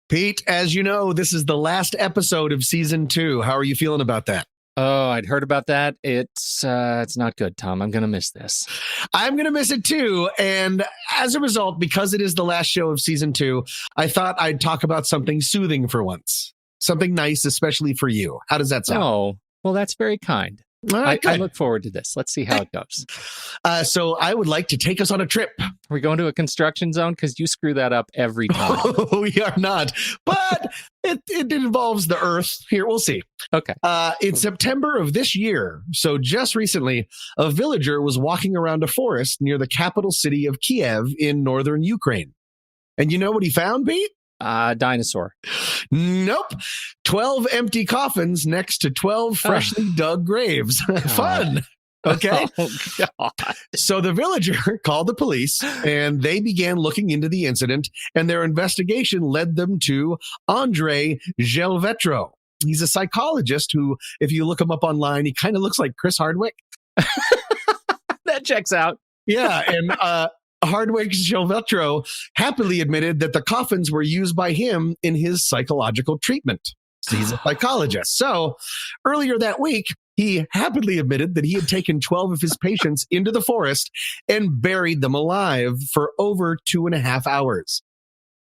Pete, as you know, this is the last episode of season 2. How are you feeling about that? Oh, I'd heard about that. It's not good, Tom. I'm going to miss this. I'm going to miss it too. And as a result, because it is the last show of season 2, I thought I'd talk about something soothing for once. Something nice, especially for you. How does that sound? Oh, well, that's very kind. All right, I look forward to this. Let's see how it goes. So I would like to take us on a trip. Are we going to a construction zone? Because you screw that up every time. We are not. But it involves the Earth. Here, we'll see. Okay. In September of this year, so just recently, a villager was walking around a forest near the capital city of Kiev in northern Ukraine. And you know what he found, Pete? Dinosaur. Nope. 12 empty coffins next to 12 freshly dug graves. Fun. Okay. Oh, God. So the villager called the police and they began looking into the incident, and their investigation led them to Andrei Zhelvetro. He's a psychologist who, if you look him up online, he kind of looks like Chris Hardwick. That checks out. Yeah. And Hardwick Zhelvetro happily admitted that the coffins were used by him in his psychological treatment. So he's a psychologist. So earlier that week, he happily admitted that he had taken 12 of his patients into the forest and buried them alive for over 2.5 hours.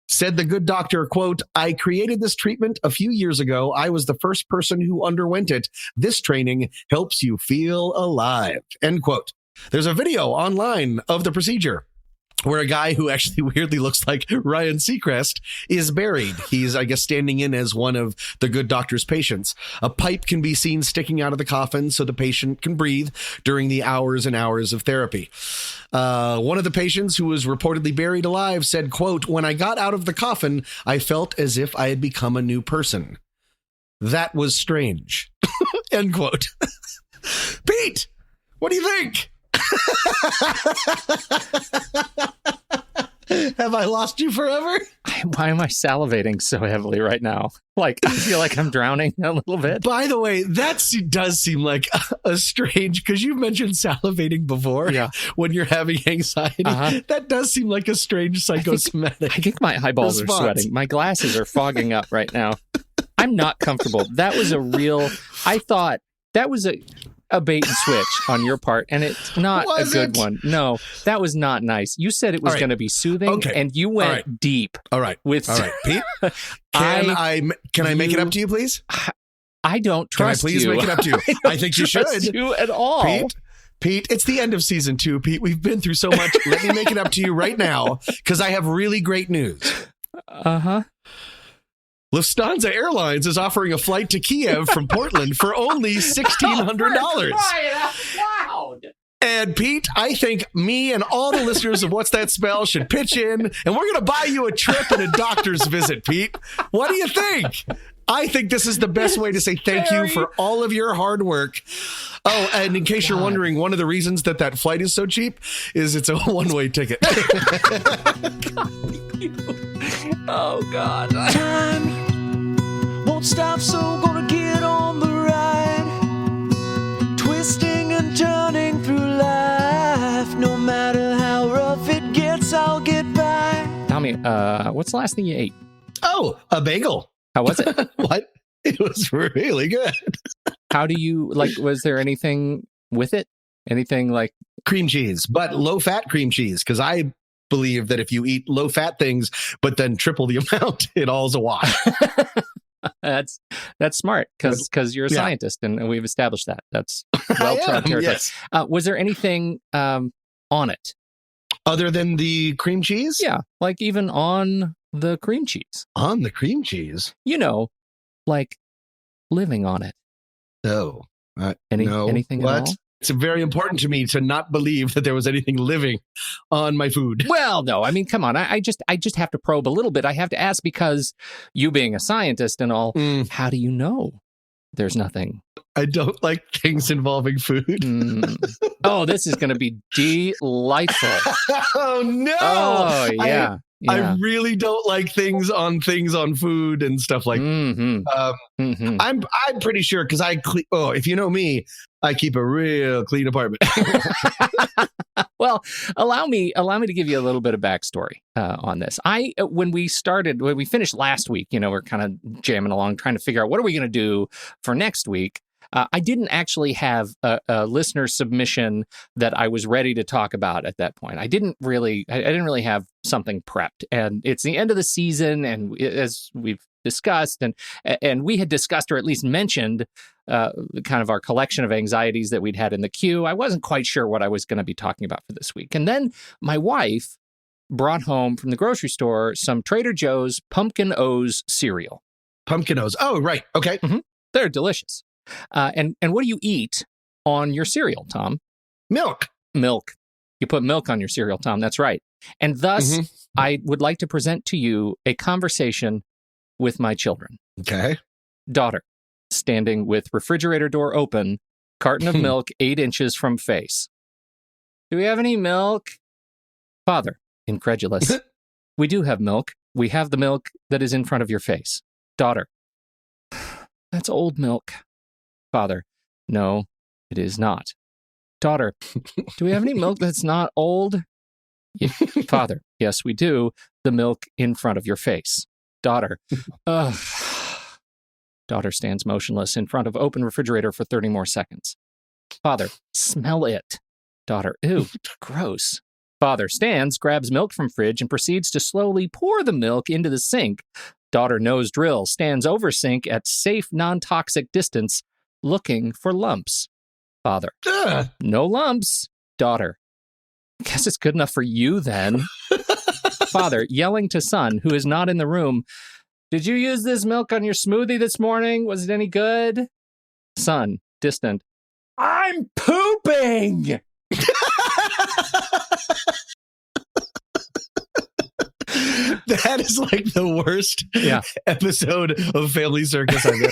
Said the good doctor, quote, "I created this treatment a few years ago. I was the first person who underwent it. This training helps you feel alive," end quote. There's a video online of the procedure where a guy who actually weirdly looks like Ryan Seacrest is buried. He's, I guess, standing in as one of the good doctor's patients. A pipe can be seen sticking out of the coffin so the patient can breathe during the hours and hours of therapy. One of the patients, who was reportedly buried alive, said, quote, "When I got out of the coffin, I felt as if I had become a new person. That was strange," end quote. Pete, what do you think? Have I lost you forever? Why am I salivating so heavily right now? Like, I feel like I'm drowning a little bit. By the way, that does seem like a strange, because you've mentioned salivating before. Yeah. When you're having anxiety. That does seem like a strange psychosomatic. I think my eyeballs response. are sweating. My glasses are fogging up right now. I'm not comfortable. That was I thought that was a bait and switch on your part, and it's not a good one. No, that was not nice. You said it was going to be soothing, and you went deep. All right. With Pete, can I make it up to you, please? I don't trust you. Can I please make it up to you? I think you should. You at all. Pete, it's the end of season 2, Pete. We've been through so much. Let me make it up to you right now, because I have really great news. Lufthansa Airlines is offering a flight to Kiev from Portland for only $1,600. And Pete, I think me and all the listeners of What's That Spell should pitch in, and we're going to buy you a trip and a doctor's visit, Pete. What do you think? I think this is the best way to say thank you for all of your hard work. Oh, and in case you're wondering, one of the reasons that flight is so cheap is it's a one-way ticket. Oh, God. Time won't stop, so gonna get on the ride. Twisting and turning through life. No matter how rough it gets, I'll get by. Tommy, what's the last thing you ate? Oh, a bagel. How was it? What? It was really good. How do you, was there anything with it? Anything like cream cheese, but low-fat cream cheese, because I believe that if you eat low-fat things, but then triple the amount, it all's a wash. That's smart, because you're a scientist, and we've established that. That's well-tried territory. Yes. Was there anything on it? Other than the cream cheese? Yeah, like even on the cream cheese. On the cream cheese? You know, like living on it. No. No. Anything What? at all? It's very important to me to not believe that there was anything living on my food. Well, no, I mean, come on. I just have to probe a little bit. I have to ask, because you being a scientist and all, how do you know there's nothing? I don't like things involving food. Oh, this is going to be delightful. Oh, no. Oh, yeah. I really don't like things on food and stuff like that. I'm pretty sure because if you know me, I keep a real clean apartment. Well, allow me to give you a little bit of backstory on this. When we finished last week, we're kind of jamming along, trying to figure out what are we going to do for next week. I didn't actually have a listener submission that I was ready to talk about at that point. I didn't really have something prepped, and it's the end of the season, and as we've discussed, and we had discussed or at least mentioned kind of our collection of anxieties that we'd had in the queue. I wasn't quite sure what I was going to be talking about for this week, and then my wife brought home from the grocery store some Trader Joe's Pumpkin O's cereal. Pumpkin O's. Oh, right. Okay. Mm-hmm. They're delicious. And what do you eat on your cereal, Tom? Milk. You put milk on your cereal, Tom. That's right. And thus, I would like to present to you a conversation with my children. Okay. Daughter, standing with refrigerator door open, carton of milk 8 inches from face. Do we have any milk? Father, incredulous. We do have milk. We have the milk that is in front of your face. Daughter, that's old milk. Father, no, it is not. Daughter, do we have any milk that's not old? Father, yes, we do. The milk in front of your face. Daughter, Daughter stands motionless in front of open refrigerator for 30 more seconds. Father, smell it. Daughter, ew, gross. Father stands, grabs milk from fridge, and proceeds to slowly pour the milk into the sink. Daughter, nose drill, stands over sink at safe, non-toxic distance, looking for lumps. Father, no lumps. Daughter, guess it's good enough for you then. Father, yelling to son, who is not in the room, did you use this milk on your smoothie this morning? Was it any good? Son, distant, I'm pooping! That is like the worst episode of Family Circus I've ever.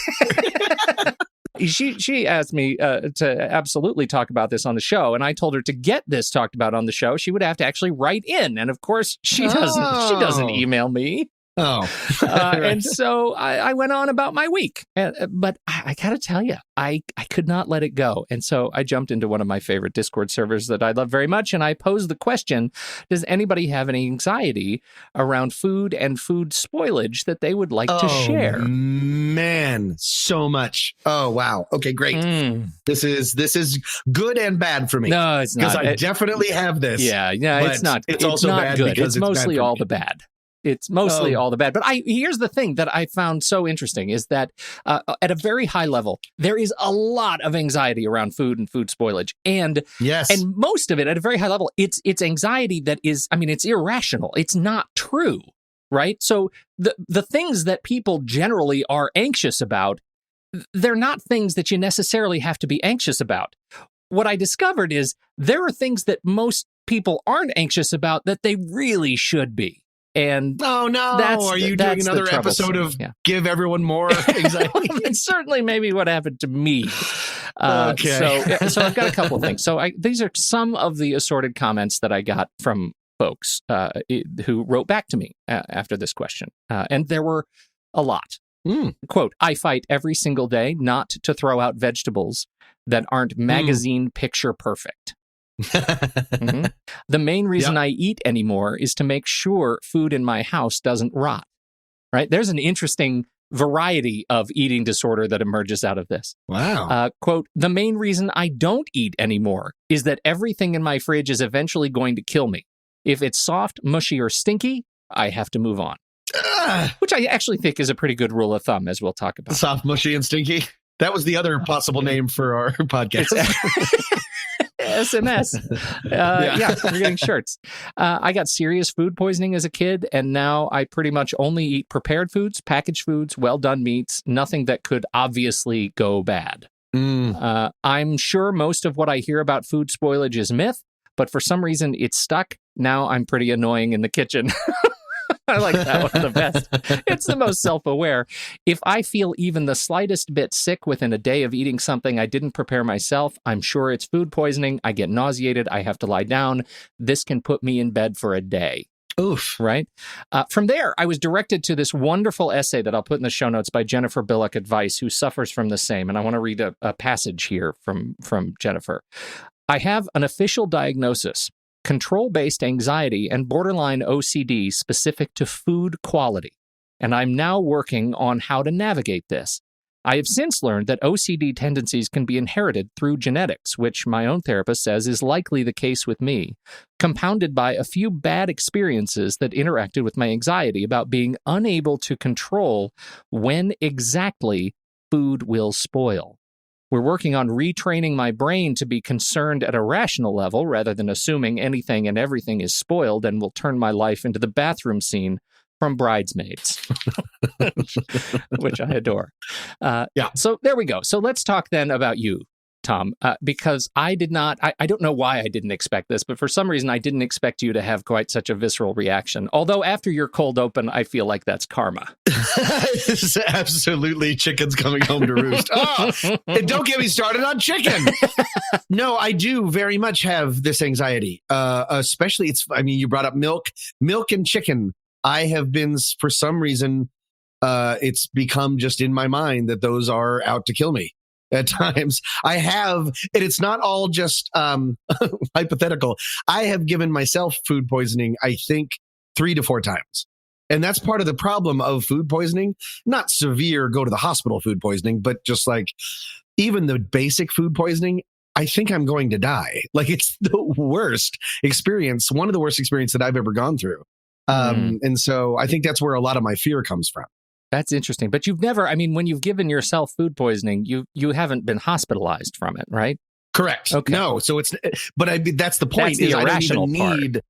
She asked me to absolutely talk about this on the show, and I told her to get this talked about on the show, she would have to actually write in, and of course she doesn't. She doesn't email me. Oh, and so I went on about my week, but I gotta tell you, I could not let it go, and so I jumped into one of my favorite Discord servers that I love very much, and I posed the question: does anybody have any anxiety around food and food spoilage that they would like to share? Man, so much. Oh wow. Okay, great. This is good and bad for me. No, it's not. Because I definitely have this. Yeah, it's not. It's also not bad good. It's mostly all the bad. It's mostly all the bad. But here's the thing that I found so interesting is that at a very high level, there is a lot of anxiety around food and food spoilage. And most of it at a very high level, it's anxiety that is, it's irrational. It's not true, right? So the things that people generally are anxious about, they're not things that you necessarily have to be anxious about. What I discovered is there are things that most people aren't anxious about that they really should be. And oh no! Are you doing another episode of Give Everyone More Anxiety? It's certainly maybe what happened to me. Okay. So I've got a couple of things. So these are some of the assorted comments that I got from folks who wrote back to me after this question, and there were a lot. Quote, I fight every single day not to throw out vegetables that aren't magazine picture perfect. The main reason I eat anymore is to make sure food in my house doesn't rot. Right? There's an interesting variety of eating disorder that emerges out of this. Wow. Quote, the main reason I don't eat anymore is that everything in my fridge is eventually going to kill me. If it's soft, mushy, or stinky, I have to move on. Which I actually think is a pretty good rule of thumb, as we'll talk about. Soft, mushy, and stinky. That was the other possible name for our podcast. SMS. We're getting shirts. I got serious food poisoning as a kid, and now I pretty much only eat prepared foods, packaged foods, well-done meats, nothing that could obviously go bad. I'm sure most of what I hear about food spoilage is myth, but for some reason it's stuck. Now I'm pretty annoying in the kitchen. I like that one the best. It's the most self-aware. If I feel even the slightest bit sick within a day of eating something I didn't prepare myself, I'm sure it's food poisoning. I get nauseated. I have to lie down. This can put me in bed for a day. Oof. Right? From there, I was directed to this wonderful essay that I'll put in the show notes by Jennifer Billick Advice, who suffers from the same. And I want to read a passage here from Jennifer. I have an official diagnosis, control-based anxiety and borderline OCD specific to food quality. And I'm now working on how to navigate this. I have since learned that OCD tendencies can be inherited through genetics, which my own therapist says is likely the case with me, compounded by a few bad experiences that interacted with my anxiety about being unable to control when exactly food will spoil. We're working on retraining my brain to be concerned at a rational level rather than assuming anything and everything is spoiled and will turn my life into the bathroom scene from Bridesmaids, which I adore. Yeah. So there we go. So let's talk then about you, Tom, because I don't know why I didn't expect this, but for some reason I didn't expect you to have quite such a visceral reaction. Although after your cold open, I feel like that's karma. This is absolutely chickens coming home to roost. Oh, and don't get me started on chicken. No, I do very much have this anxiety, especially you brought up milk and chicken. I have been, for some reason, it's become just in my mind that those are out to kill me at times. I have, and it's not all just hypothetical. I have given myself food poisoning, I think, 3 to 4 times. And that's part of the problem of food poisoning. Not severe, go to the hospital food poisoning, but just like even the basic food poisoning, I think I'm going to die. Like it's the worst experience, one of the worst experiences that I've ever gone through. And so I think that's where a lot of my fear comes from. That's interesting. But you've never, when you've given yourself food poisoning, you haven't been hospitalized from it, right? Correct. Okay. No. So that's the point. That's the irrational part.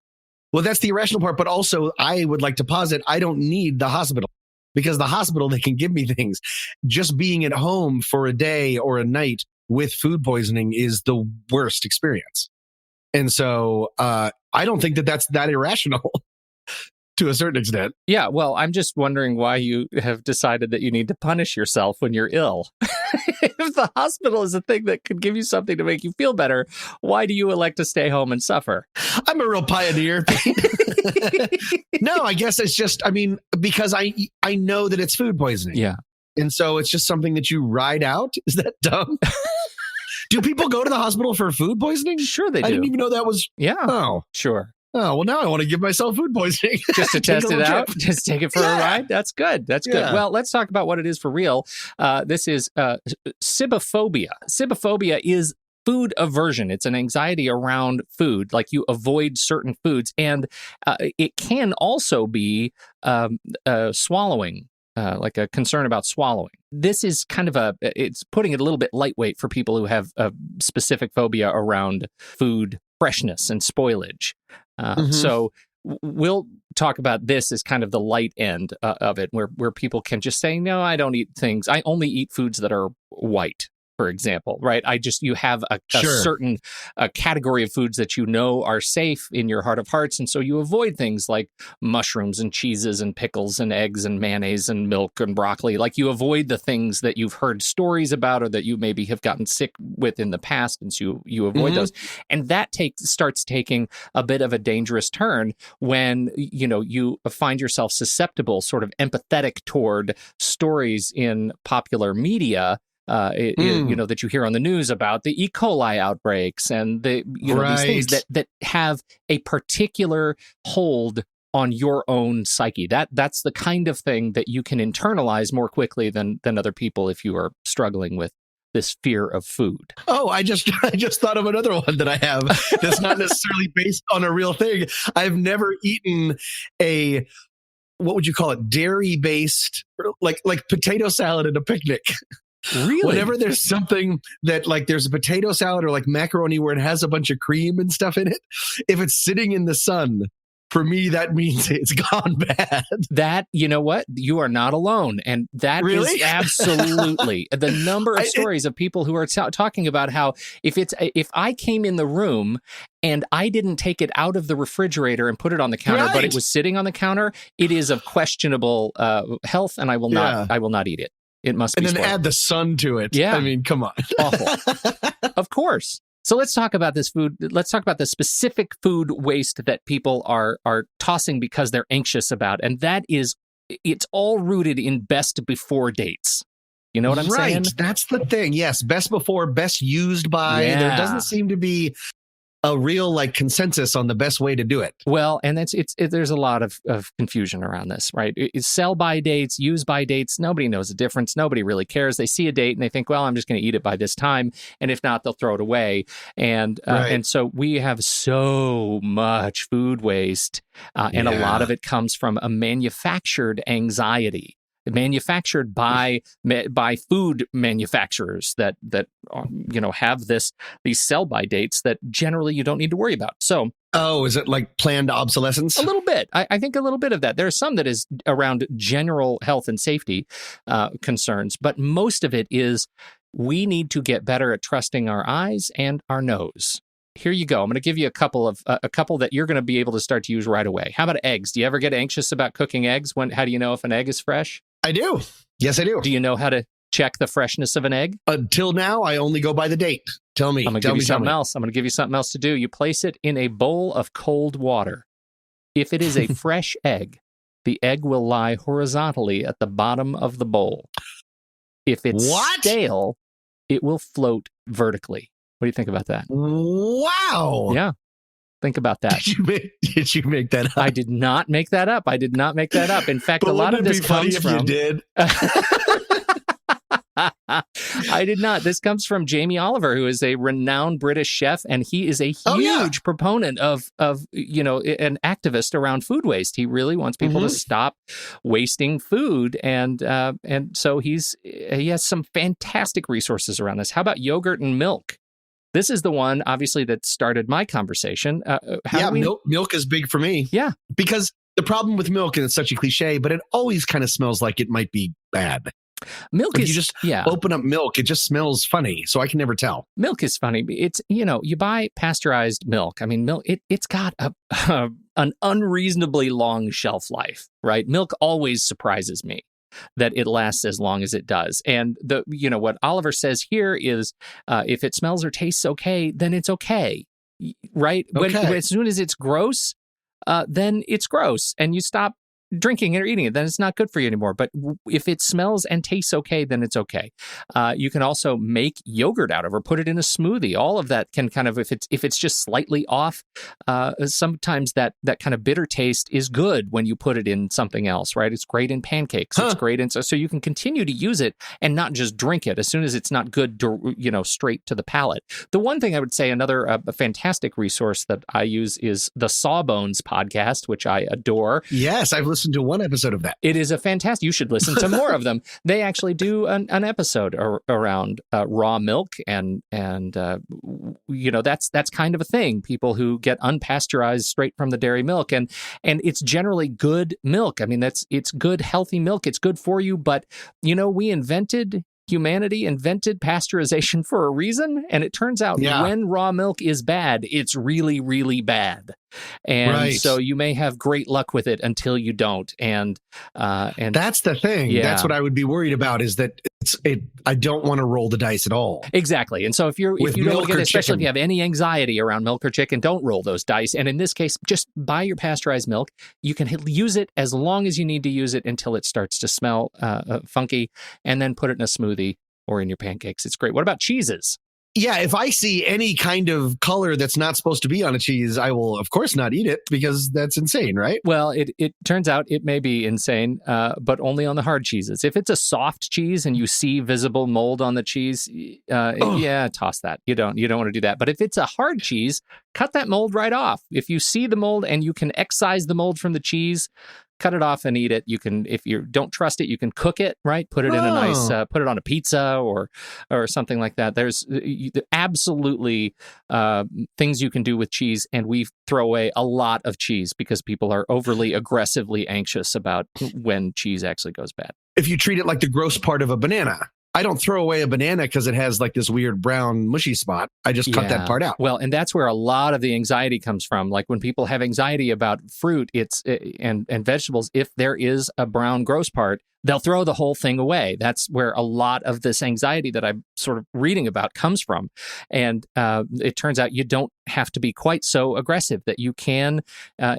Well, that's the irrational part. But also I would like to posit, I don't need the hospital because the hospital, they can give me things. Just being at home for a day or a night with food poisoning is the worst experience. And so I don't think that that's that irrational. To a certain extent. Yeah, well, I'm just wondering why you have decided that you need to punish yourself when you're ill. If the hospital is a thing that could give you something to make you feel better, why do you elect to stay home and suffer? I'm a real pioneer. No, I guess it's just, because I know that it's food poisoning. Yeah. And so it's just something that you ride out. Is that dumb? Do people go to the hospital for food poisoning? Sure they do. I didn't even know that was... Yeah. Oh. Sure. Oh, well, now I want to give myself food poisoning. Just to test it out? Just take it for a ride? That's good. That's good. Well, let's talk about what it is for real. This is cibophobia. Cibophobia is food aversion. It's an anxiety around food, like you avoid certain foods. And it can also be swallowing. Like a concern about swallowing. This is kind of it's putting it a little bit lightweight for people who have a specific phobia around food freshness and spoilage. So we'll talk about this as kind of the light end of it, where people can just say, no, I don't eat things. I only eat foods that are white, for example, right? You have a certain category of foods that you know are safe in your heart of hearts. And so you avoid things like mushrooms and cheeses and pickles and eggs and mayonnaise and milk and broccoli. Like you avoid the things that you've heard stories about or that you maybe have gotten sick with in the past. And so you avoid those. And that starts taking a bit of a dangerous turn when, you find yourself susceptible, sort of empathetic toward stories in popular media that you hear on the news about the E. coli outbreaks and these things that have a particular hold on your own psyche. That's the kind of thing that you can internalize more quickly than other people if you are struggling with this fear of food. Oh, I just thought of another one that I have that's not necessarily based on a real thing. I've never eaten what would you call it? Dairy-based, like potato salad at a picnic. Really? Whenever there's something that there's a potato salad or like macaroni where it has a bunch of cream and stuff in it, if it's sitting in the sun, for me, that means it's gone bad. That, you know what? You are not alone. And that is absolutely the number of stories of people who are talking about how if I came in the room and I didn't take it out of the refrigerator and put it on the counter, but it was sitting on the counter, it is of questionable health, and I will not eat it. It must be. And then spoiled. add the sun to it. Yeah. Come on. Awful. Of course. So let's talk about this food. Let's talk about the specific food waste that people are tossing because they're anxious about. And that is, it's all rooted in best before dates. You know what I'm saying? Right. That's the thing. Yes. Best before, best used by. Yeah. There doesn't seem to be a real like consensus on the best way to do it. Well, and there's a lot of confusion around this, right? It's sell by dates, use by dates. Nobody knows the difference. Nobody really cares. They see a date and they think, well, I'm just going to eat it by this time. And if not, they'll throw it away. And so we have so much food waste. And a lot of it comes from a manufactured anxiety. Manufactured by food manufacturers that have these sell by dates that generally you don't need to worry about. So, is it like planned obsolescence? A little bit. I think a little bit of that. There's some that is around general health and safety concerns, but most of it is we need to get better at trusting our eyes and our nose. Here you go. I'm going to give you a couple that you're going to be able to start to use right away. How about eggs? Do you ever get anxious about cooking eggs? How do you know if an egg is fresh? I do. Yes, I do. Do you know how to check the freshness of an egg? Until now, I only go by the date. Tell me. I'm going to give you something else. I'm going to give you something else to do. You place it in a bowl of cold water. If it is a fresh egg, the egg will lie horizontally at the bottom of the bowl. If it's stale, it will float vertically. What do you think about that? Wow. Yeah. Think about that. Did you make that up? I did not make that up. In fact, a lot of this comes from... You did? I did not. This comes from Jamie Oliver, who is a renowned British chef, and he is a huge proponent of an activist around food waste. He really wants people to stop wasting food, and so he has some fantastic resources around this. How about yogurt and milk? This is the one, obviously, that started my conversation. Milk is big for me. Yeah. Because the problem with milk, and it's such a cliche, but it always kind of smells like it might be bad. Milk if you just open up milk, it just smells funny. So I can never tell. Milk is funny. It's, you buy pasteurized milk. I mean, milk, it's got an unreasonably long shelf life, right? Milk always surprises me that it lasts as long as it does. And what Oliver says here is if it smells or tastes okay, then it's okay, right? As soon as it's gross, then it's gross and you stop drinking it or eating it, then it's not good for you anymore. But if it smells and tastes okay, then it's okay. You can also make yogurt out of or put it in a smoothie. All of that can kind of, if it's just slightly off, sometimes that kind of bitter taste is good when you put it in something else, right? It's great in pancakes. It's great in, so you can continue to use it and not just drink it as soon as it's not good, straight to the palate. The one thing I would say, another a fantastic resource that I use is the Sawbones podcast, which I adore. Yes, I've listened to one episode of that. It is a fantastic. You should listen to more of them. They actually do an episode around raw milk, and that's kind of a thing. People who get unpasteurized straight from the dairy milk, and it's generally good milk. I mean, it's good, healthy milk. It's good for you. But humanity invented pasteurization for a reason, and it turns out when raw milk is bad, it's really, really bad. And so you may have great luck with it until you don't. And that's the thing. Yeah. That's what I would be worried about, is that I don't want to roll the dice at all. Exactly. And so if you don't get, especially if you have any anxiety around milk or chicken, don't roll those dice. And in this case, just buy your pasteurized milk. You can use it as long as you need to use it until it starts to smell funky, and then put it in a smoothie or in your pancakes. It's great. What about cheeses? Yeah, if I see any kind of color that's not supposed to be on a cheese, I will, of course, not eat it, because that's insane, right? Well, it turns out it may be insane, but only on the hard cheeses. If it's a soft cheese and you see visible mold on the cheese, toss that. You don't want to do that. But if it's a hard cheese, cut that mold right off. If you see the mold and you can excise the mold from the cheese, cut it off and eat it. You can, if you don't trust it, you can cook it, right? Put it in a nice, put it on a pizza or something like that. There's absolutely things you can do with cheese, and we throw away a lot of cheese because people are overly aggressively anxious about when cheese actually goes bad. If you treat it like the gross part of a banana, I don't throw away a banana because it has like this weird brown mushy spot. I just cut that part out. Well, and that's where a lot of the anxiety comes from. Like when people have anxiety about fruit, and vegetables, if there is a brown gross part, they'll throw the whole thing away. That's where a lot of this anxiety that I'm sort of reading about comes from. And it turns out you don't have to be quite so aggressive, that you can,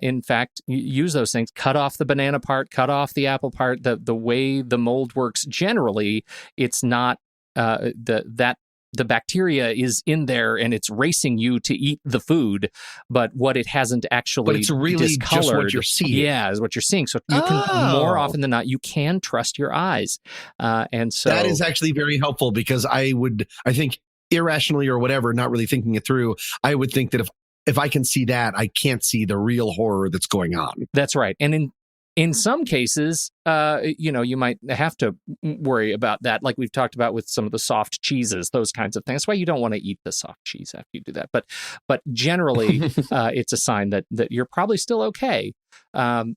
in fact, use those things. Cut off the banana part, cut off the apple part. The way the mold works generally, it's not the bacteria is in there and it's racing you to eat the food, but what it hasn't actually but it's really discolored, just what you're seeing. Yeah, is what you're seeing. So you can, more often than not, you can trust your eyes. And so that is actually very helpful, because I think irrationally or whatever, not really thinking it through, I would think that if I can see that, I can't see the real horror that's going on. That's right. And in some cases, you might have to worry about that, like we've talked about with some of the soft cheeses, those kinds of things. That's why you don't want to eat the soft cheese after you do that. But generally, it's a sign that you're probably still okay. And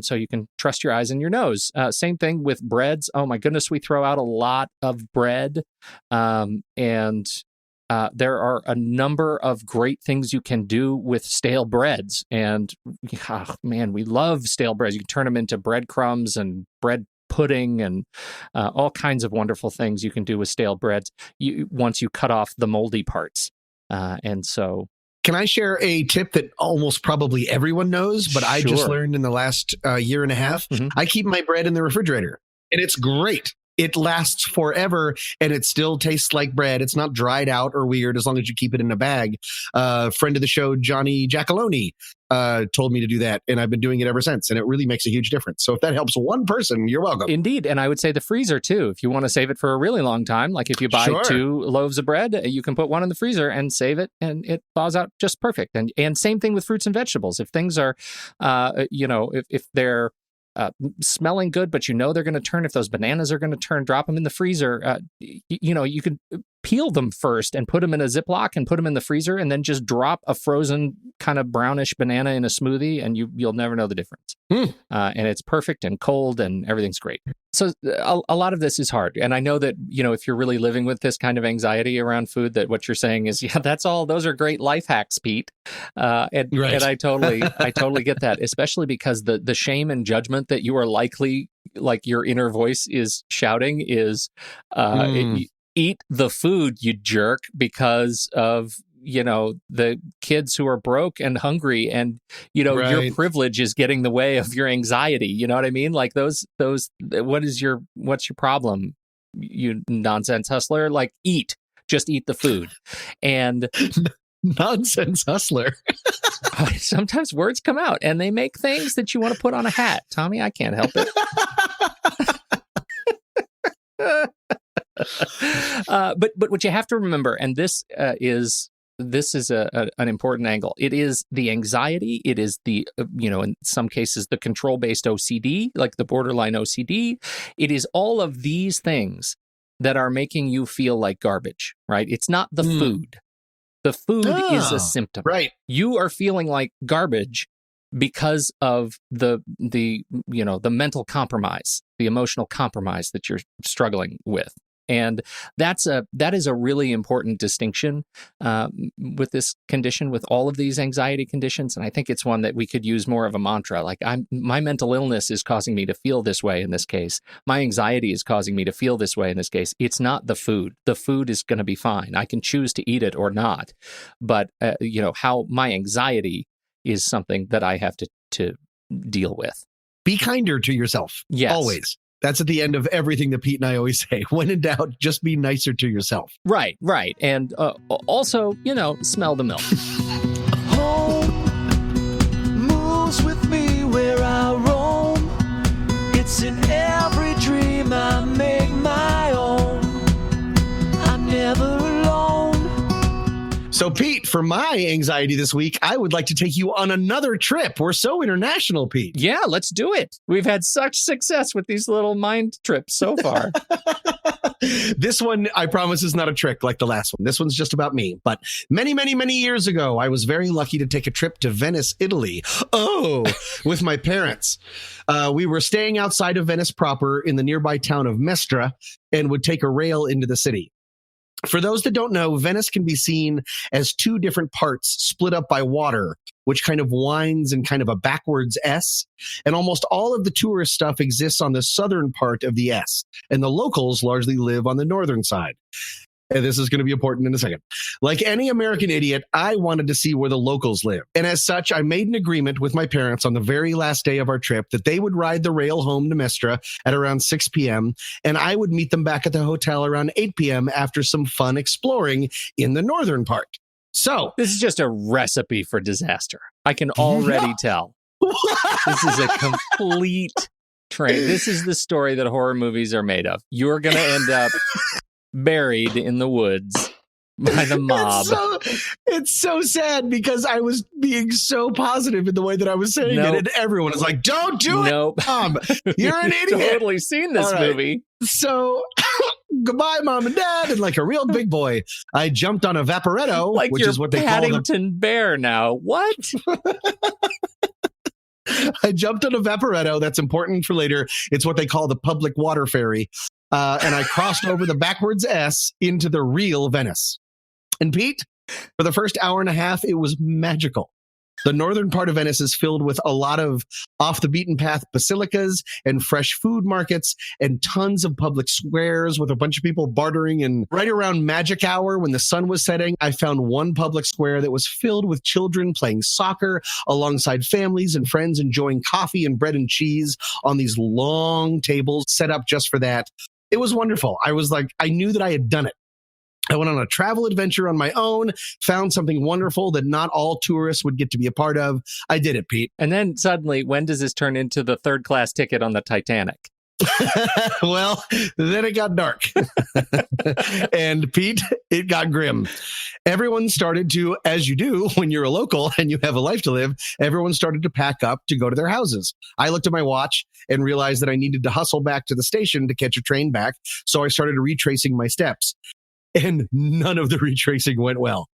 so you can trust your eyes and your nose. Same thing with breads. Oh my goodness, we throw out a lot of bread, and there are a number of great things you can do with stale breads. And man, we love stale breads. You can turn them into breadcrumbs and bread pudding and all kinds of wonderful things you can do with stale breads once you cut off the moldy parts. And so... Can I share a tip that almost probably everyone knows, but I just learned in the last year and a half? Mm-hmm. I keep my bread in the refrigerator, and it's great. It lasts forever, and it still tastes like bread. It's not dried out or weird as long as you keep it in a bag. Friend of the show, Johnny Giacalone, told me to do that, and I've been doing it ever since, and it really makes a huge difference. So if that helps one person, you're welcome. Indeed, and I would say the freezer, too. If you want to save it for a really long time, like if you buy 2 loaves of bread, you can put one in the freezer and save it, and it thaws out just perfect. And same thing with fruits and vegetables. If things are, if they're smelling good, but they're going to turn, if those bananas are going to turn, drop them in the freezer. You can peel them first and put them in a Ziploc and put them in the freezer, and then just drop a frozen kind of brownish banana in a smoothie, and you'll never know the difference. And it's perfect and cold and everything's great. So a lot of this is hard. And I know that, if you're really living with this kind of anxiety around food, that what you're saying is, that's all, those are great life hacks, Pete. And I totally get that, especially because the shame and judgment that you are likely, like your inner voice is shouting is, eat the food, you jerk, because of, the kids who are broke and hungry, and, your privilege is getting in the way of your anxiety. You know what I mean? Like those, what's your problem, you nonsense hustler? Like just eat the food. And nonsense hustler. Sometimes words come out and they make things that you want to put on a hat. Tommy, I can't help it. But what you have to remember, and this is an important angle. It is the anxiety. It is the, in some cases, the control-based OCD, like the borderline OCD. It is all of these things that are making you feel like garbage, right? It's not the food. The food is a symptom. Right. You are feeling like garbage because of the mental compromise, the emotional compromise that you're struggling with. And that is a really important distinction with this condition, with all of these anxiety conditions. And I think it's one that we could use more of a mantra. Like, my mental illness is causing me to feel this way in this case. My anxiety is causing me to feel this way in this case. It's not the food. The food is going to be fine. I can choose to eat it or not. But, how my anxiety is something that I have to deal with. Be kinder to yourself. Yes. Always. That's at the end of everything that Pete and I always say. When in doubt, just be nicer to yourself. Right. And also, smell the milk. Home moves with me where I roam. It's in every dream I make my own. I'm never alone. So, Pete, for my anxiety this week, I would like to take you on another trip. We're so international, Pete. Yeah, let's do it. We've had such success with these little mind trips so far. This one, I promise, is not a trick like the last one. This one's just about me. But many, many, many years ago, I was very lucky to take a trip to Venice, Italy. With my parents. We were staying outside of Venice proper in the nearby town of Mestra and would take a rail into the city. For those that don't know, Venice can be seen as two different parts split up by water, which kind of winds in kind of a backwards S. And almost all of the tourist stuff exists on the southern part of the S, and the locals largely live on the northern side. And this is going to be important in a second. Like any American idiot, I wanted to see where the locals live. And as such, I made an agreement with my parents on the very last day of our trip that they would ride the rail home to Mestra at around 6 p.m. And I would meet them back at the hotel around 8 p.m. after some fun exploring in the northern part. So this is just a recipe for disaster. I can already tell. This is a complete train. This is the story that horror movies are made of. You're going to end up buried in the woods by the mob. It's so sad because I was being so positive in the way that I was saying it, and everyone is like, "Don't do it, Mom. You're an idiot." Totally seen this movie. So, goodbye, Mom and Dad. And like a real big boy, I jumped on a vaporetto, like which is what they call Paddington Bear now. What? I jumped on a vaporetto. That's important for later. It's what they call the public water ferry. And I crossed over the backwards S into the real Venice. And Pete, for the first hour and a half, it was magical. The northern part of Venice is filled with a lot of off the beaten path basilicas and fresh food markets and tons of public squares with a bunch of people bartering. And right around magic hour, when the sun was setting, I found one public square that was filled with children playing soccer alongside families and friends enjoying coffee and bread and cheese on these long tables set up just for that. It was wonderful. I was like, I knew that I had done it. I went on a travel adventure on my own, found something wonderful that not all tourists would get to be a part of. I did it, Pete. And then suddenly, when does this turn into the third class ticket on the Titanic? Well, then it got dark. And Pete, it got grim. Everyone started to, as you do when you're a local and you have a life to live, everyone started to pack up to go to their houses. I looked at my watch and realized that I needed to hustle back to the station to catch a train back. So I started retracing my steps. And none of the retracing went well.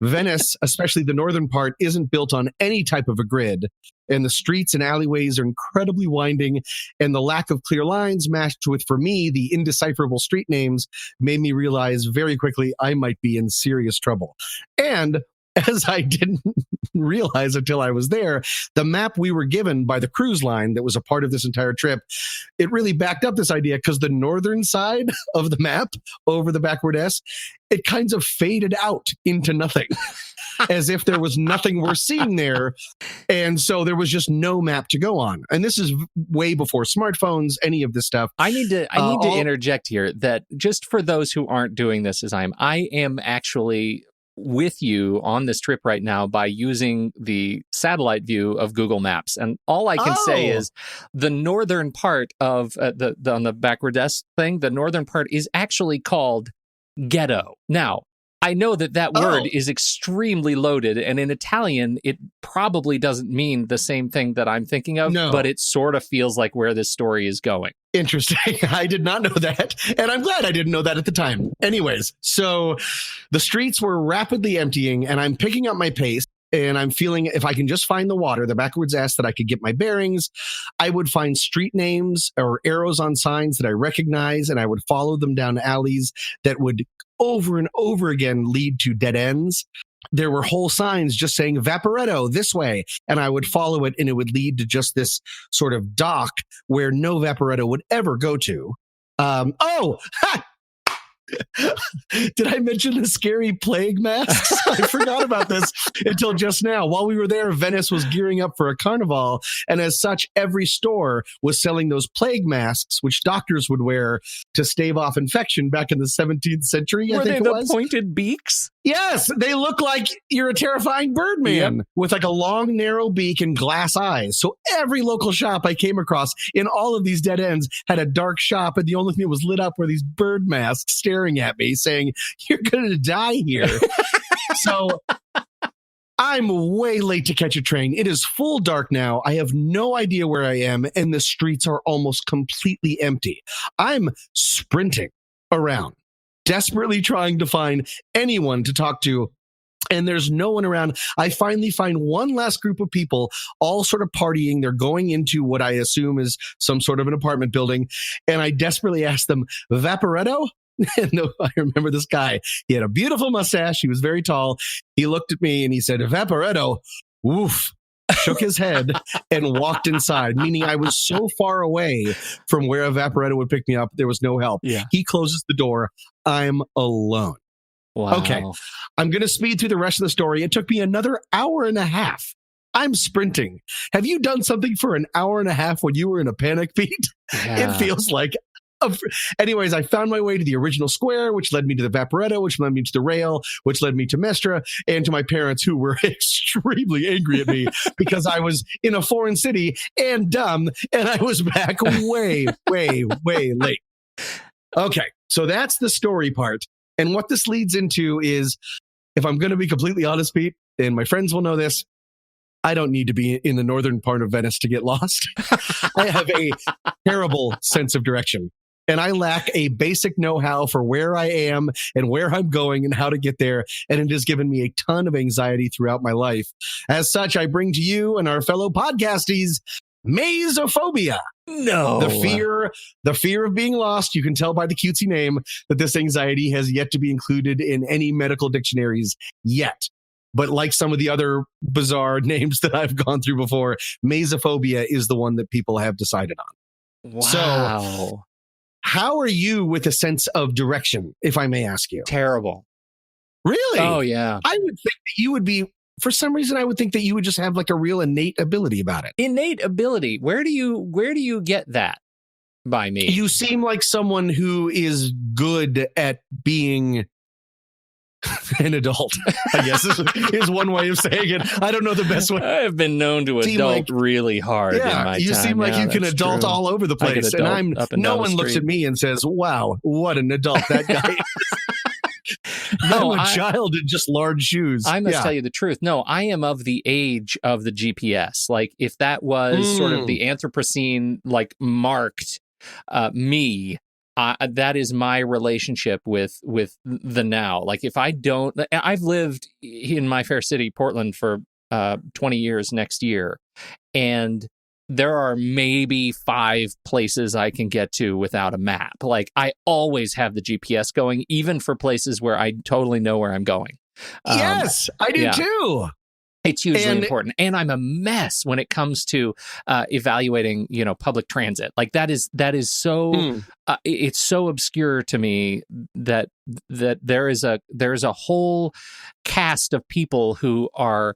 Venice, especially the northern part, isn't built on any type of a grid, and the streets and alleyways are incredibly winding, and the lack of clear lines matched with, for me, the indecipherable street names made me realize very quickly I might be in serious trouble. And as I didn't realize until I was there, the map we were given by the cruise line that was a part of this entire trip, it really backed up this idea because the northern side of the map over the backward S, it kind of faded out into nothing as if there was nothing we're seeing there. And so there was just no map to go on. And this is way before smartphones, any of this stuff. I need to interject here that just for those who aren't doing this as I am actually with you on this trip right now by using the satellite view of Google Maps. And all I can say is the northern part of on the backward S thing, the northern part is actually called ghetto. Now, I know that word is extremely loaded, and in Italian, it probably doesn't mean the same thing that I'm thinking of, but it sort of feels like where this story is going. Interesting. I did not know that. And I'm glad I didn't know that at the time. Anyways, so the streets were rapidly emptying, and I'm picking up my pace. And I'm feeling if I can just find the water, the backwards S, that I could get my bearings, I would find street names or arrows on signs that I recognize, and I would follow them down alleys that would over and over again lead to dead ends. There were whole signs just saying Vaporetto this way, and I would follow it, and it would lead to just this sort of dock where no Vaporetto would ever go to. Did I mention the scary plague masks? I forgot about this until just now. While we were there, Venice was gearing up for a carnival, and as such, every store was selling those plague masks, which doctors would wear to stave off infection back in the 17th century. Were they the pointed beaks? Yes, they look like you're a terrifying Birdman with like a long, narrow beak and glass eyes. So every local shop I came across in all of these dead ends had a dark shop, and the only thing that was lit up were these bird masks staring at me saying, "You're going to die here." So I'm way late to catch a train. It is full dark now. I have no idea where I am, and the streets are almost completely empty. I'm sprinting around, desperately trying to find anyone to talk to, and there's no one around. I finally find one last group of people, all sort of partying. They're going into what I assume is some sort of an apartment building, and I desperately ask them, "Vaporetto?" And I remember this guy. He had a beautiful mustache. He was very tall. He looked at me and he said, "Vaporetto." Woof. Shook his head and walked inside, meaning I was so far away from where a Vaporetto would pick me up, there was no help. Yeah. He closes the door. I'm alone. Wow. Okay. I'm going to speed through the rest of the story. It took me another hour and a half. I'm sprinting. Have you done something for an hour and a half when you were in a panic, Pete? Yeah. It feels like... Anyways, I found my way to the original square, which led me to the Vaporetto, which led me to the rail, which led me to Mestra, and to my parents, who were extremely angry at me because I was in a foreign city and dumb, and I was back way, way, way late. Okay, so that's the story part. And what this leads into is, if I'm going to be completely honest, Pete, and my friends will know this, I don't need to be in the northern part of Venice to get lost. I have a terrible sense of direction. And I lack a basic know-how for where I am and where I'm going and how to get there. And it has given me a ton of anxiety throughout my life. As such, I bring to you and our fellow podcasties, Mazophobia. No. The fear of being lost. You can tell by the cutesy name that this anxiety has yet to be included in any medical dictionaries yet. But like some of the other bizarre names that I've gone through before, Mazophobia is the one that people have decided on. Wow. So, how are you with a sense of direction, if I may ask you? Terrible. Really? Oh, yeah. I would think that you would be, for some reason, I would think that you would just have like a real innate ability about it. Innate ability. Where do you get that by me? You seem like someone who is good at being an adult, I guess is one way of saying it. I don't know the best way. I've been known to adult really hard in my you time. seem like you can that's adult true. all over the place. And no one looks at me and says, "Wow, what an adult that guy is." No, I'm a child in just large shoes. I must tell you the truth. No, I am of the age of the GPS. Like if that was sort of the Anthropocene, like marked me, that is my relationship with the now. Like if I don't, I've lived in my fair city, Portland, for 20 years next year, and there are maybe 5 places I can get to without a map. Like I always have the GPS going, even for places where I totally know where I'm going. Yes, I do too. It's hugely important. And I'm a mess when it comes to evaluating, public transit. Like that is so, it's so obscure to me that there is a whole cast of people who are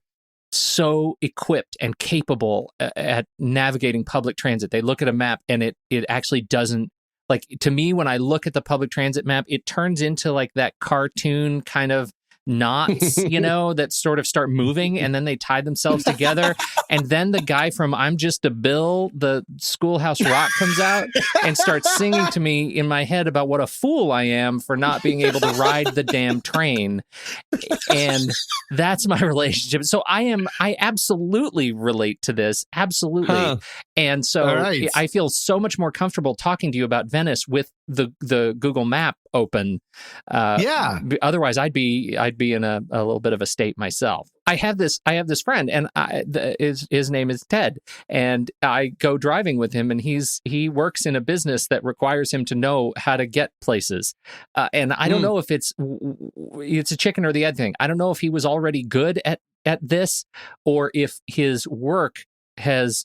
so equipped and capable at navigating public transit. They look at a map and it actually doesn't, like, to me, when I look at the public transit map, it turns into like that cartoon kind of knots, that sort of start moving and then they tie themselves together. And then the guy from I'm Just a Bill, the Schoolhouse Rock, comes out and starts singing to me in my head about what a fool I am for not being able to ride the damn train. And that's my relationship. So I absolutely relate to this. Absolutely. Huh. And so I feel so much more comfortable talking to you about Venice with the Google map open. Otherwise I'd be in a little bit of a state myself. I have this friend, and his name is Ted, and I go driving with him, and he works in a business that requires him to know how to get places. And I don't know if it's a chicken or the egg thing. I don't know if he was already good at this, or if his work has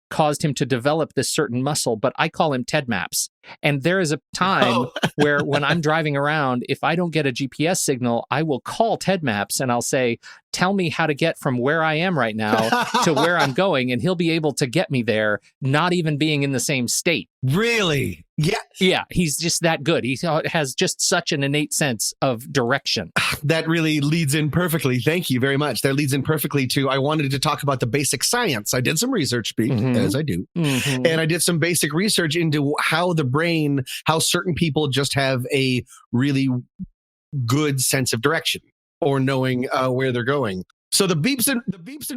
caused him to develop this certain muscle, but I call him Ted Maps. And there is a time where when I'm driving around, if I don't get a GPS signal, I will call Ted Maps and I'll say, tell me how to get from where I am right now to where I'm going. And he'll be able to get me there, not even being in the same state. Really? Yeah. Yeah. He's just that good. He has just such an innate sense of direction. That really leads in perfectly. Thank you very much. That leads in perfectly to, I wanted to talk about the basic science. I did some research, Pete, as I do. And I did some basic research into how the brain, how certain people just have a really good sense of direction or knowing where they're going. So the beeps and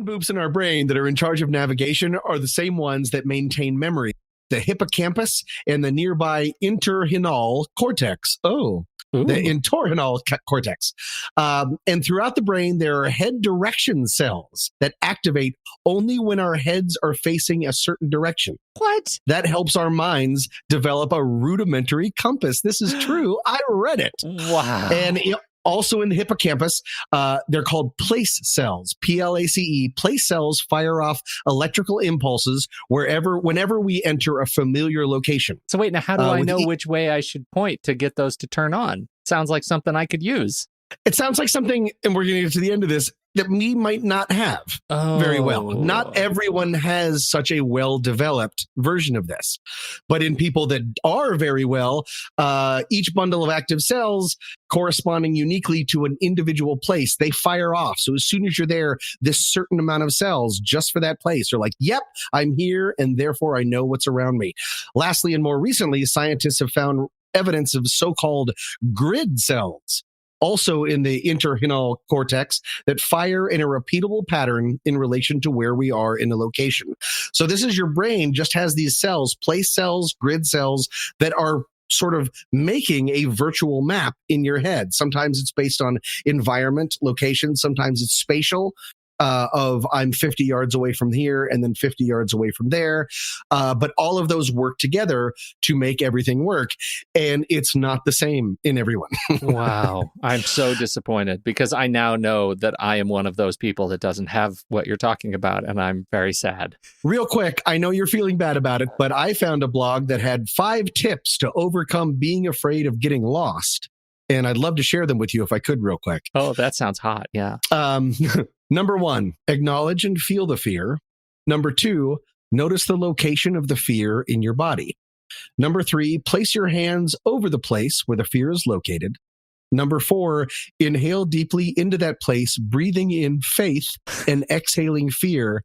boops in our brain that are in charge of navigation are the same ones that maintain memory. The hippocampus and the nearby interhinal cortex. Oh, the entorhinal cortex. And throughout the brain, there are head direction cells that activate only when our heads are facing a certain direction. What? That helps our minds develop a rudimentary compass. This is true. I read it. Wow. And also in the hippocampus, they're called place cells, PLACE. Place cells fire off electrical impulses whenever we enter a familiar location. So wait, now how do I know which way I should point to get those to turn on? Sounds like something I could use. It sounds like something, and we're going to get to the end of this, that we might not have very well. Not everyone has such a well-developed version of this. But in people that are very well, each bundle of active cells corresponding uniquely to an individual place, they fire off. So as soon as you're there, this certain amount of cells just for that place are like, yep, I'm here, and therefore I know what's around me. Lastly, and more recently, scientists have found evidence of so-called grid cells, also in the entorhinal cortex, that fire in a repeatable pattern in relation to where we are in the location. So this is your brain just has these cells, place cells, grid cells, that are sort of making a virtual map in your head. Sometimes it's based on environment, location. Sometimes it's spatial. Of I'm 50 yards away from here and then 50 yards away from there. But all of those work together to make everything work. And it's not the same in everyone. Wow. I'm so disappointed because I now know that I am one of those people that doesn't have what you're talking about. And I'm very sad. Real quick, I know you're feeling bad about it, but I found a blog that had 5 tips to overcome being afraid of getting lost. And I'd love to share them with you if I could real quick. Oh, that sounds hot. Yeah. Number 1, acknowledge and feel the fear. Number 2, notice the location of the fear in your body. Number 3, place your hands over the place where the fear is located. Number 4, inhale deeply into that place, breathing in faith and exhaling fear.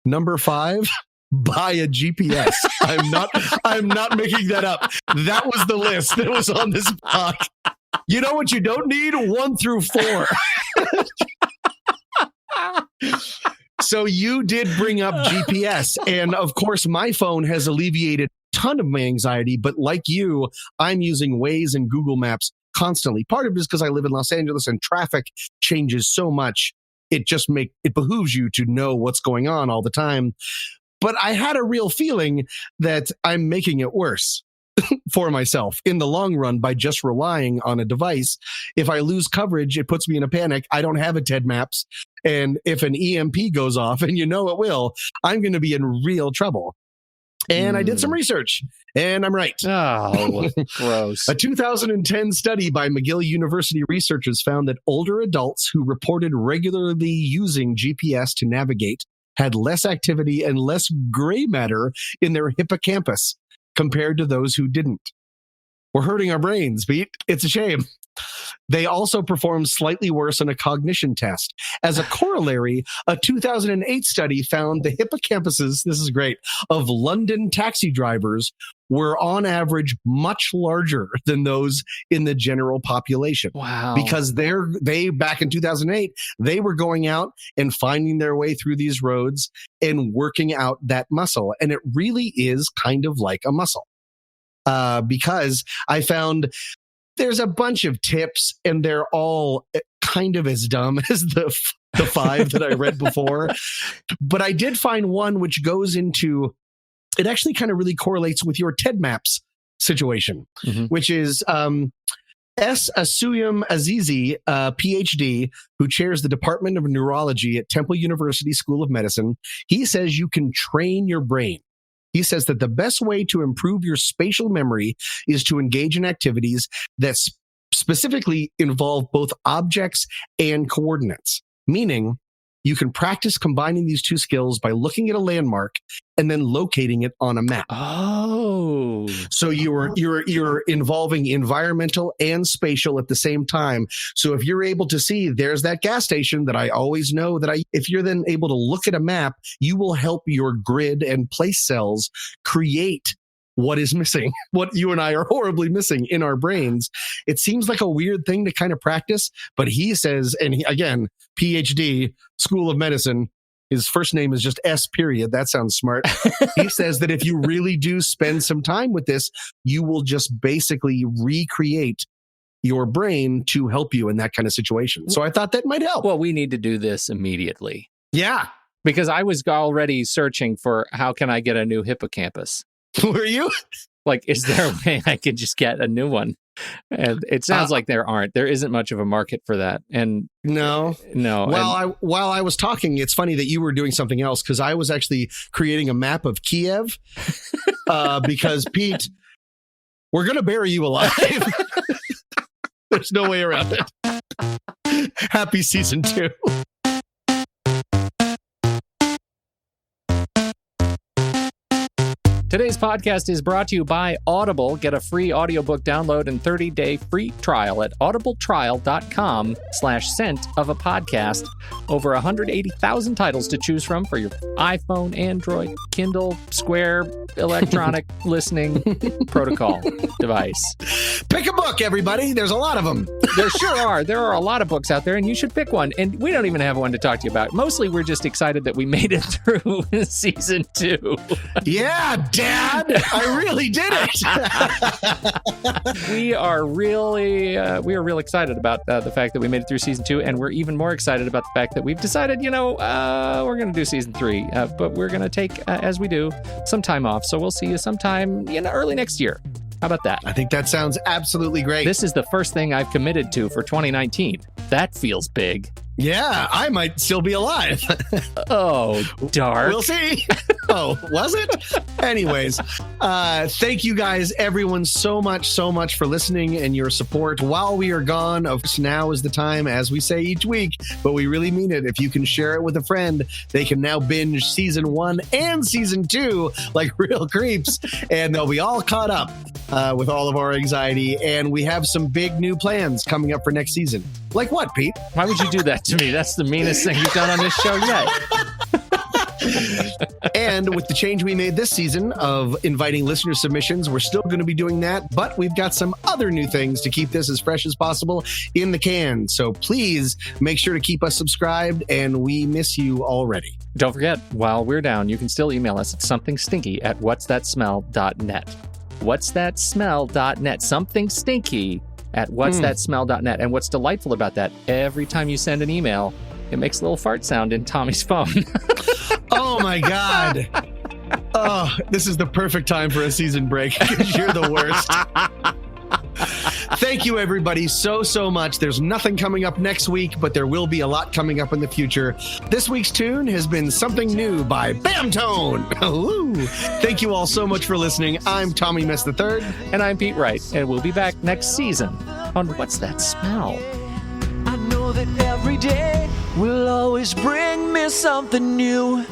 Number 5, buy a GPS. I'm not making that up. That was the list that was on this blog. You know what you don't need? 1 through 4. So you did bring up GPS. And of course, my phone has alleviated a ton of my anxiety. But like you, I'm using Waze and Google Maps constantly. Part of it is because I live in Los Angeles and traffic changes so much. It behooves you to know what's going on all the time. But I had a real feeling that I'm making it worse for myself in the long run by just relying on a device. If I lose coverage, it puts me in a panic. I don't have a TED Maps. And if an EMP goes off, and you know it will, I'm going to be in real trouble. And I did some research, and I'm right. Oh, gross. A 2010 study by McGill University researchers found that older adults who reported regularly using GPS to navigate had less activity and less gray matter in their hippocampus compared to those who didn't. We're hurting our brains, Pete. It's a shame. They also performed slightly worse on a cognition test. As a corollary, a 2008 study found the hippocampuses, this is great, of London taxi drivers were on average much larger than those in the general population. Wow. Because they back in 2008, they were going out and finding their way through these roads and working out that muscle. And it really is kind of like a muscle. Because I found there's a bunch of tips and they're all kind of as dumb as the 5 that I read before. But I did find one which goes into, it actually kind of really correlates with your TED Maps situation, which is S. Asuyam Azizi, PhD, who chairs the Department of Neurology at Temple University School of Medicine. He says you can train your brain. He says that the best way to improve your spatial memory is to engage in activities that specifically involve both objects and coordinates, meaning you can practice combining these 2 skills by looking at a landmark and then locating it on a map. Oh. So you're involving environmental and spatial at the same time. So if you're able to see there's that gas station that I always know if you're then able to look at a map, you will help your grid and place cells create what is missing, what you and I are horribly missing in our brains. It seems like a weird thing to kind of practice, but he says, and again, PhD, School of Medicine, his first name is just S period. That sounds smart. He says that if you really do spend some time with this, you will just basically recreate your brain to help you in that kind of situation. So I thought that might help. Well, we need to do this immediately. Yeah. Because I was already searching for how can I get a new hippocampus? Were you? Like, is there a way I could just get a new one? And it sounds like there aren't. There isn't much of a market for that. And no. While I was talking, it's funny that you were doing something else, because I was actually creating a map of Kiev because, Pete, we're going to bury you alive. There's no way around it. Happy season 2. Today's podcast is brought to you by Audible. Get a free audiobook download and 30-day free trial at audibletrial.com/scent of a podcast. Over 180,000 titles to choose from for your iPhone, Android, Kindle, Square, electronic listening protocol device. Pick a book, everybody. There's a lot of them. There sure are. There are a lot of books out there, and you should pick one. And we don't even have one to talk to you about. Mostly, we're just excited that we made it through season 2. Yeah, Dad, I really did it. We are real excited about the fact that we made it through season 2, and we're even more excited about the fact that we've decided, we're going to do season 3, but we're going to take, as we do, some time off. So we'll see you sometime early next year. How about that? I think that sounds absolutely great. This is the first thing I've committed to for 2019. That feels big. Yeah, I might still be alive. Oh, dark. We'll see. Oh, was it? Anyways, thank you guys, everyone, so much for listening and your support while we are gone. Of course, now is the time, as we say each week, but we really mean it. If you can share it with a friend, they can now binge season 1 and season 2 like real creeps, and they'll be all caught up with all of our anxiety. And we have some big new plans coming up for next season. Like what, Pete? Why would you do that to me? That's the meanest thing you've done on this show yet. And with the change we made this season of inviting listener submissions, we're still going to be doing that, but we've got some other new things to keep this as fresh as possible in the can. So please make sure to keep us subscribed, and we miss you already. Don't forget, while we're down, you can still email us at somethingstinky@whatsthatsmell.net. Whatsthatsmell.net. Something stinky at whatsthatsmell.net. And what's delightful about that, every time you send an email, it makes a little fart sound in Tommy's phone. Oh, my God. Oh, this is the perfect time for a season break, because you're the worst. Thank you, everybody, so much. There's nothing coming up next week, but there will be a lot coming up in the future. This week's tune has been Something New by Bam Tone. Ooh. Thank you all so much for listening. I'm Tommy Mess III. And I'm Pete Wright, and we'll be back next season on What's That Smell? I know that every day will always bring me something new.